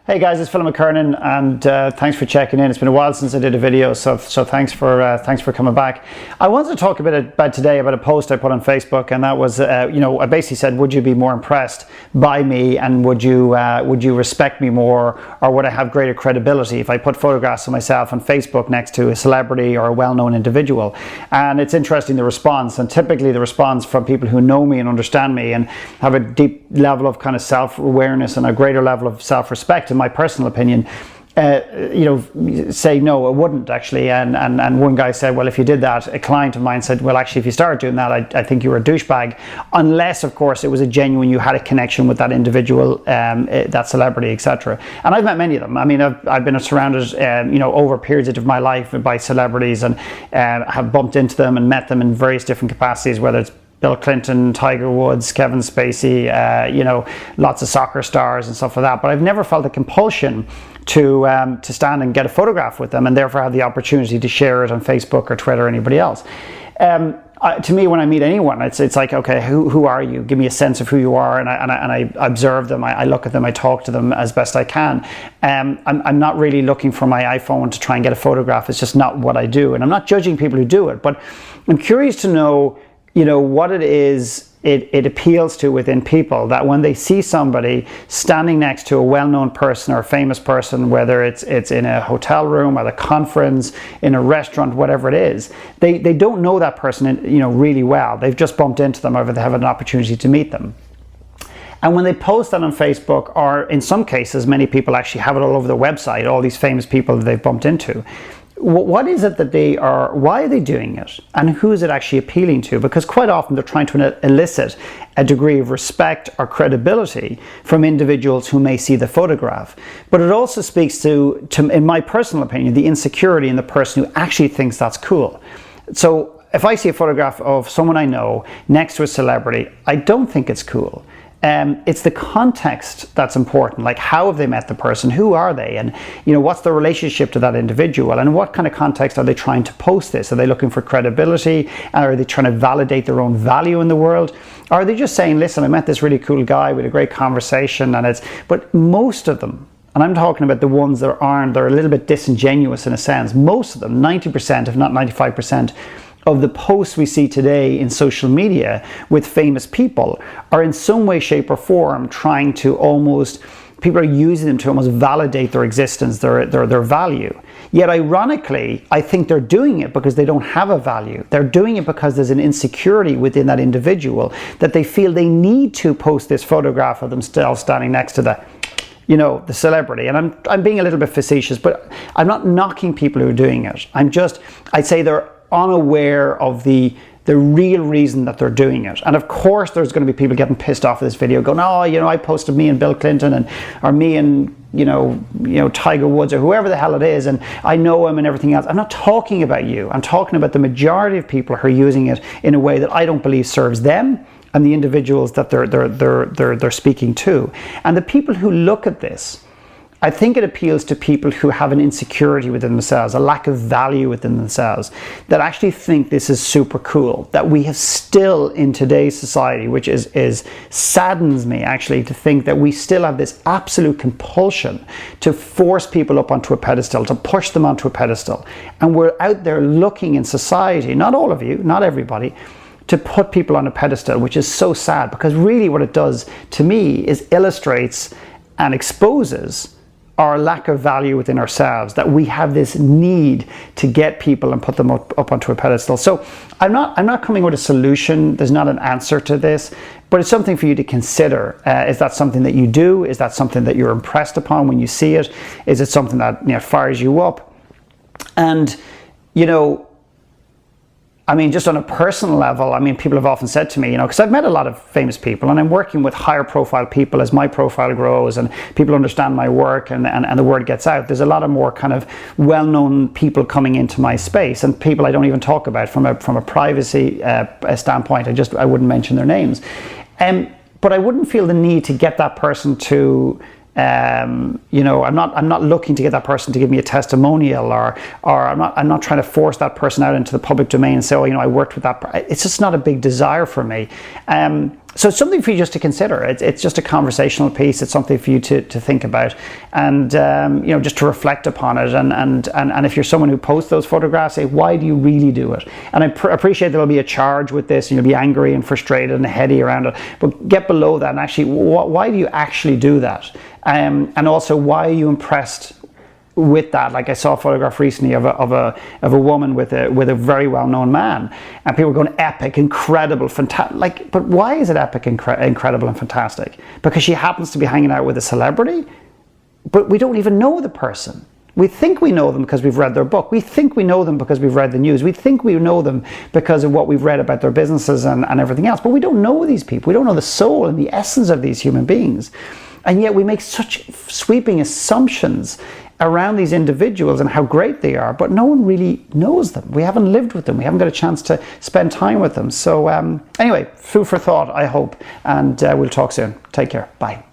Hey guys, it's McKernan, and thanks for checking in. It's been a while since I did a video, so thanks for coming back. I wanted to talk a bit about today about a post I put on Facebook, and that was, I basically said, would you be more impressed by me, and would you respect me more, or would I have greater credibility if I put photographs of myself on Facebook next to a celebrity or a well-known individual? And it's interesting, the response, and typically the response from people who know me and understand me and have a deep level of kind of self-awareness and a greater level of self-respect, in my personal opinion, say no, it wouldn't actually. And one guy said, well, if you did that, a client of mine said, well, actually, if you start doing that, I think you're a douchebag, unless, of course, it was a genuine, you had a connection with that individual, that celebrity, etc. And I've met many of them. I mean, I've been surrounded, over periods of my life by celebrities, and have bumped into them and met them in various different capacities, whether it's Bill Clinton, Tiger Woods, Kevin Spacey, lots of soccer stars and stuff like that. But I've never felt a compulsion to stand and get a photograph with them, and therefore have the opportunity to share it on Facebook or Twitter or anybody else. To me, when I meet anyone, it's like, okay, who are you? Give me a sense of who you are, and I observe them. I look at them. I talk to them as best I can. I'm not really looking for my iPhone to try and get a photograph. It's just not what I do, and I'm not judging people who do it. But I'm curious to know, what it is it appeals to within people, that when they see somebody standing next to a well-known person or a famous person, whether it's in a hotel room, at a conference, in a restaurant, whatever it is, they don't know that person really well. They've just bumped into them, or they have an opportunity to meet them. And when they post that on Facebook, or in some cases, many people actually have it all over their website, all these famous people that they've bumped into, what is it that they are, why are they doing it, and who is it actually appealing to? Because quite often they're trying to elicit a degree of respect or credibility from individuals who may see the photograph. But it also speaks to, in my personal opinion, the insecurity in the person who actually thinks that's cool. So if I see a photograph of someone I know next to a celebrity, I don't think it's cool. It's the context that's important, like how have they met the person, who are they, and what's the relationship to that individual, and what kind of context are they trying to post this? Are they looking for credibility, and are they trying to validate their own value in the world? Or are they just saying, listen, I met this really cool guy, we had a great conversation, but most of them, and I'm talking about the ones that they're a little bit disingenuous in a sense, most of them, 90%, if not 95%, of the posts we see today in social media with famous people are in some way, shape or form trying to people are using them to almost validate their existence, their value. Yet ironically, I think they're doing it because they don't have a value. They're doing it because there's an insecurity within that individual that they feel they need to post this photograph of themselves standing next to the celebrity. And I'm being a little bit facetious, but I'm not knocking people who are doing it. I'd say they're unaware of the real reason that they're doing it. And of course there's going to be people getting pissed off of this video going, oh, I posted me and Bill Clinton, or me and Tiger Woods, or whoever the hell it is, and I know him and everything else. I'm not talking about you. I'm talking about the majority of people who are using it in a way that I don't believe serves them and the individuals that they're speaking to. And the people who look at this, I think it appeals to people who have an insecurity within themselves, a lack of value within themselves, that actually think this is super cool, that we have still in today's society, which saddens me actually, to think that we still have this absolute compulsion to force people up onto a pedestal, to push them onto a pedestal. And we're out there looking in society, not all of you, not everybody, to put people on a pedestal, which is so sad, because really what it does to me is illustrates and exposes our lack of value within ourselves, that we have this need to get people and put them up onto a pedestal. So I'm not coming with a solution. There's not an answer to this, but it's something for you to consider. Is that something that you do? Is that something that you're impressed upon when you see it? Is it something that fires you up? And just on a personal level, people have often said to me, because I've met a lot of famous people, and I'm working with higher profile people as my profile grows and people understand my work and the word gets out. There's a lot of more kind of well-known people coming into my space, and people I don't even talk about from a privacy standpoint. I wouldn't mention their names. But I wouldn't feel the need to get that person to I'm not looking to get that person to give me a testimonial, or I'm not trying to force that person out into the public domain and say, I worked with that. It's just not a big desire for me. So it's something for you just to consider. It's just a conversational piece. It's something for you to think about, and just to reflect upon it. And if you're someone who posts those photographs, say, why do you really do it? And I appreciate there'll be a charge with this, and you'll be angry and frustrated and heady around it. But get below that and actually, why do you actually do that? And also, why are you impressed with that? Like, I saw a photograph recently of a woman with a very well-known man, and people were going, epic, incredible, fantastic. Like, but why is it epic, incredible, and fantastic? Because she happens to be hanging out with a celebrity, but we don't even know the person. We think we know them because we've read their book. We think we know them because we've read the news. We think we know them because of what we've read about their businesses and everything else. But we don't know these people. We don't know the soul and the essence of these human beings. And yet we make such sweeping assumptions around these individuals and how great they are, but no one really knows them. We haven't lived with them. We haven't got a chance to spend time with them. So anyway, food for thought, I hope. And we'll talk soon. Take care. Bye.